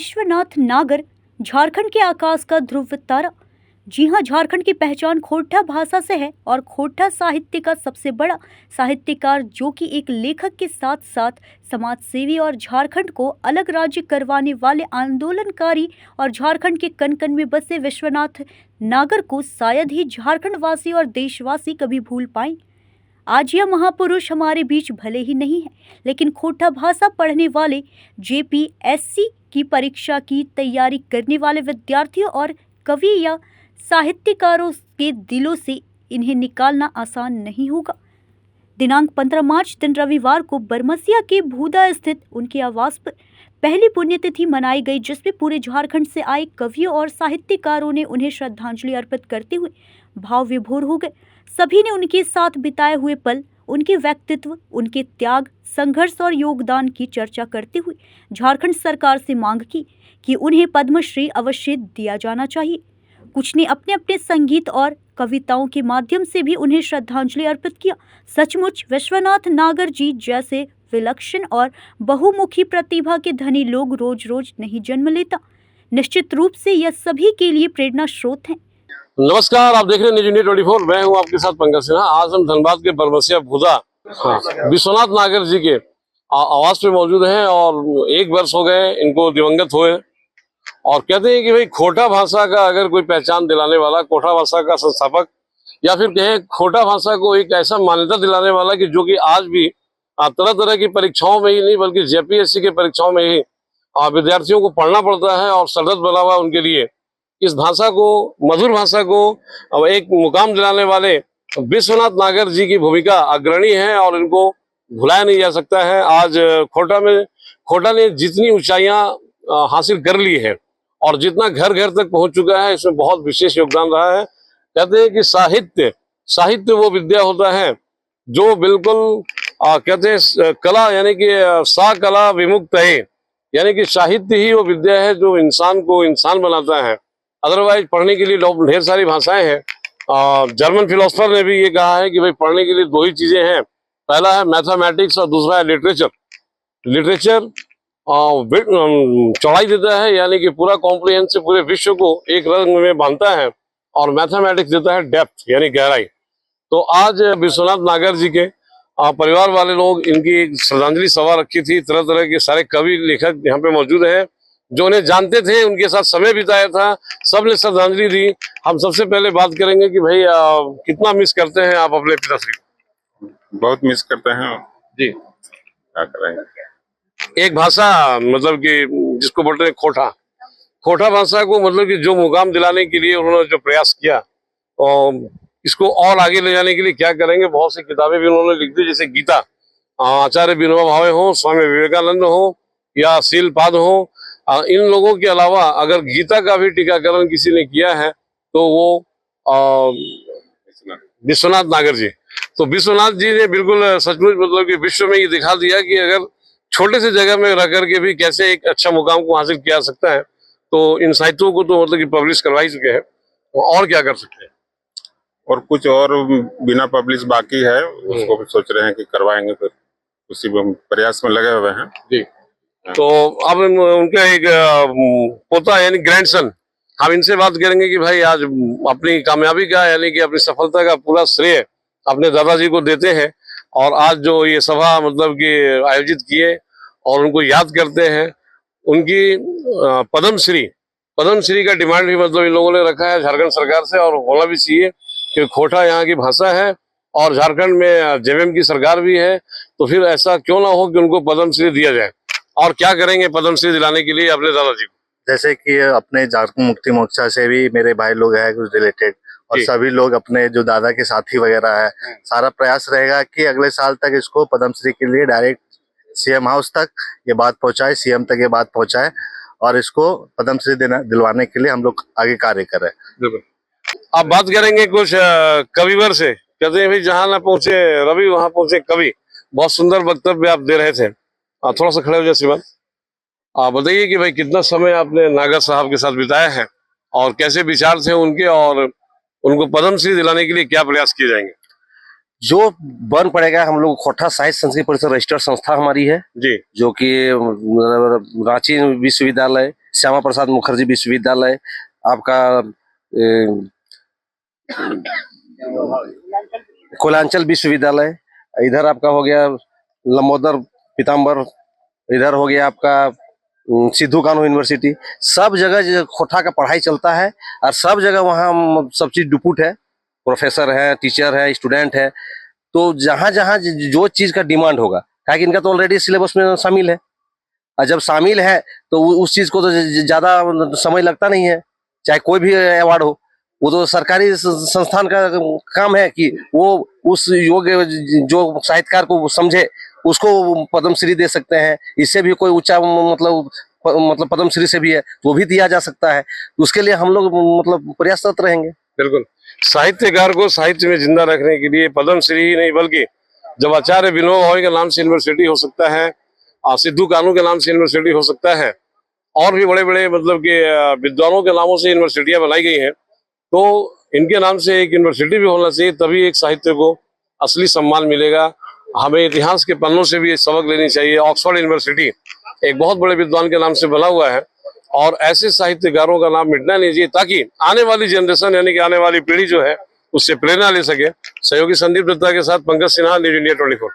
विश्वनाथ नागर झारखंड के आकाश का ध्रुव तारा। जी हां, झारखंड की पहचान खोरठा भाषा से है और खोरठा साहित्य का सबसे बड़ा साहित्यकार, जो कि एक लेखक के साथ साथ समाज सेवी और झारखंड को अलग राज्य करवाने वाले आंदोलनकारी और झारखंड के कण कण में बसे विश्वनाथ नागर को शायद ही झारखंड वासी और देशवासी कभी भूल पाए। आज यह महापुरुष हमारे बीच भले ही नहीं है, लेकिन खोरठा भाषा पढ़ने वाले, जेपीएससी की परीक्षा की तैयारी करने वाले विद्यार्थियों और कवि या साहित्यकारों के दिलों से इन्हें निकालना आसान नहीं होगा। दिनांक 15 मार्च दिन रविवार को बरमसिया के भूदा स्थित उनके आवास पर पहली पुण्यतिथि मनाई गई, जिसमें पूरे झारखंड से आए कवियों और साहित्यकारों ने उन्हें श्रद्धांजलि अर्पित करते हुए भाव विभोर हो गए। सभी ने उनके साथ बिताए हुए पल, उनके व्यक्तित्व, उनके त्याग, संघर्ष और योगदान की चर्चा करते हुए झारखंड सरकार से मांग की कि उन्हें पद्मश्री अवश्य दिया जाना चाहिए। कुछ ने अपने अपने संगीत और कविताओं के माध्यम से भी उन्हें श्रद्धांजलि अर्पित किया। सचमुच विश्वनाथ नागर जी जैसे विलक्षण और बहुमुखी प्रतिभा के धनी लोग रोज रोज नहीं जन्म लेता। निश्चित रूप से यह सभी के लिए प्रेरणा स्रोत हैं। नमस्कार, आप देख रहे हैं न्यूज़ इंडिया 24। मैं हूं आपके साथ पंकज सिन्हा। आज हम धनबाद के बरमसिया भूदा विश्वनाथ नागर जी के आवास पे मौजूद हैं और 1 वर्ष हो गए इनको दिवंगत हुए। और कहते हैं कि भाई खोरठा भाषा का अगर कोई पहचान दिलाने वाला, खोरठा भाषा का संस्थापक, या फिर कहें खोरठा भाषा को एक ऐसा मान्यता दिलाने वाला कि जो कि आज भी तरह तरह की परीक्षाओं में ही नहीं बल्कि जेपीएससी के परीक्षाओं में ही विद्यार्थियों को पढ़ना पड़ता है और सरदर्द बना हुआ उनके लिए। इस भाषा को, मधुर भाषा को एक मुकाम दिलाने वाले विश्वनाथ नागर जी की भूमिका अग्रणी है और इनको भुलाया नहीं जा सकता है। आज खोरठा ने जितनी ऊंचाइयां हासिल कर ली है और जितना घर घर तक पहुंच चुका है, इसमें बहुत विशेष योगदान रहा है। कहते हैं कि साहित्य वो विद्या होता है जो बिल्कुल कहते हैं कला, यानी कि सा कला विमुक्त है, यानी कि साहित्य ही वो विद्या है जो इंसान को इंसान बनाता है। अदरवाइज पढ़ने के लिए ढेर सारी भाषाएं हैं। जर्मन फिलोसफर ने भी ये कहा है कि भाई पढ़ने के लिए 2 ही चीजें हैं, पहला है मैथमेटिक्स और दूसरा है लिटरेचर चौड़ाई देता है, यानी कि पूरा कॉम्प्रिहेंसिव पूरे विश्व को एक रंग में बांधता है, और मैथमेटिक्स देता है डेप्थ यानी गहराई। तो आज विश्वनाथ नागर जी के परिवार वाले लोग इनकी श्रद्धांजलि सभा रखी थी। तरह तरह के सारे कवि लेखक यहाँ पे मौजूद हैं जो उन्हें जानते थे, उनके साथ समय बिताया था, सबने श्रद्धांजलि दी। हम सबसे पहले बात करेंगे कि भाई कितना मिस करते हैं आप अपने पिताश्री को? बहुत मिस करते हैं जी। क्या करेंगे। एक भाषा मतलब कि जिसको बोलते हैं खोरठा भाषा को मतलब कि जो मुकाम दिलाने के लिए उन्होंने जो प्रयास किया और इसको और आगे ले जाने के लिए क्या करेंगे। बहुत सी किताबें भी उन्होंने लिख दी, जैसे गीता, आचार्य विनोबा भावे हो, स्वामी विवेकानंद हो या शीलपाद हो। इन लोगों के अलावा अगर गीता का भी टीकाकरण किसी ने किया है तो वो विश्वनाथ नागर जी। तो विश्वनाथ जी ने बिल्कुल सचमुच मतलब कि विश्व में ये दिखा दिया कि अगर छोटे से जगह में रह करके भी कैसे एक अच्छा मुकाम को हासिल किया जा सकता है। तो इन साहित्यों को तो मतलब कि पब्लिश करवा ही चुके हैं, और क्या कर सकते हैं। और कुछ और बिना पब्लिश बाकी है, उसको भी सोच रहे हैं कि करवाएंगे, फिर उसी प्रयास में लगे हुए हैं जी। तो अब उनका एक पोता यानी ग्रैंडसन, हम इनसे बात करेंगे कि भाई आज अपनी कामयाबी का यानी कि अपनी सफलता का पूरा श्रेय अपने दादाजी को देते हैं, और आज जो ये सभा मतलब कि आयोजित किए और उनको याद करते हैं। उनकी पद्मश्री का डिमांड भी मतलब इन लोगों ने रखा है झारखंड सरकार से, और होना भी चाहिए कि खोरठा यहाँ की भाषा है और झारखंड में जेवीएम की सरकार भी है, तो फिर ऐसा क्यों ना हो कि उनको पद्मश्री दिया जाए। और क्या करेंगे पद्मश्री दिलाने के लिए अपने दादाजी को? जैसे कि अपने झारखंड मुक्ति मोर्चा से भी मेरे भाई लोग हैं कुछ रिलेटेड, और सभी लोग अपने जो दादा के साथी वगैरह है, सारा प्रयास रहेगा कि अगले साल तक इसको पद्मश्री के लिए डायरेक्ट सीएम हाउस तक ये बात पहुंचाए, सीएम तक ये बात पहुंचाए, और इसको पद्मश्री दिलवाने के लिए हम लोग आगे कार्य करें। आप बात करेंगे कुछ कविवर से। कहते हैं भाई जहां ना पहुंचे रवि वहां पहुंचे कवि। बहुत सुंदर वक्तव्य आप दे रहे थे। थोड़ा सा खड़े हो जाए श्रीमान। आप बताइए कि भाई कितना समय आपने नागर साहब के साथ बिताया है और कैसे विचार थे उनके, और उनको पद्मश्री दिलाने के लिए क्या प्रयास किए जाएंगे? जो बन पड़ेगा, हम लोग खोरठा साहित्य संस्कृति परिषद रजिस्टर्ड संस्था हमारी है जी, जो कि रांची विश्वविद्यालय श्यामा प्रसाद मुखर्जी विश्वविद्यालय, आपका कोयलांचल विश्वविद्यालय, इधर आपका हो गया लंबोदर पीताम्बर, इधर हो गया आपका सिद्धू कानू यूनिवर्सिटी। सब जगह खोटा का पढ़ाई चलता है और सब जगह वहाँ सब चीज डुपुट है, प्रोफेसर है, टीचर है, स्टूडेंट है। तो जहाँ जहाँ जो चीज का डिमांड होगा, ताकि इनका तो ऑलरेडी सिलेबस में शामिल है, और जब शामिल है तो उस चीज को तो ज्यादा समय लगता नहीं है, चाहे कोई भी अवार्ड हो। वो तो सरकारी संस्थान का काम है कि वो उस योग्य जो साहित्यकार को समझे उसको पद्मश्री दे सकते हैं। इससे भी कोई ऊंचा मतलब पद्मश्री से भी है तो वो भी दिया जा सकता है। उसके लिए हम लोग मतलब प्रयासरत रहेंगे। बिल्कुल, साहित्यकार को साहित्य में जिंदा रखने के लिए पद्मश्री ही नहीं बल्कि जब आचार्य विनोबा भावे के नाम से यूनिवर्सिटी हो सकता है, सिद्धू कानू के नाम से यूनिवर्सिटी हो सकता है, और भी बड़े बड़े मतलब के विद्वानों के नामों से यूनिवर्सिटियां बनाई गई हैं, तो इनके नाम से एक यूनिवर्सिटी भी होना चाहिए, तभी एक साहित्य को असली सम्मान मिलेगा। हमें इतिहास के पन्नों से भी सबक लेनी चाहिए। ऑक्सफोर्ड यूनिवर्सिटी एक बहुत बड़े विद्वान के नाम से बना हुआ है, और ऐसे साहित्यकारों का नाम मिटना नहीं चाहिए, ताकि आने वाली जनरेशन यानी कि आने वाली पीढ़ी जो है उससे प्रेरणा ले सके। सहयोगी संदीप दत्ता के साथ पंकज सिन्हा, न्यूज़ इंडिया 24।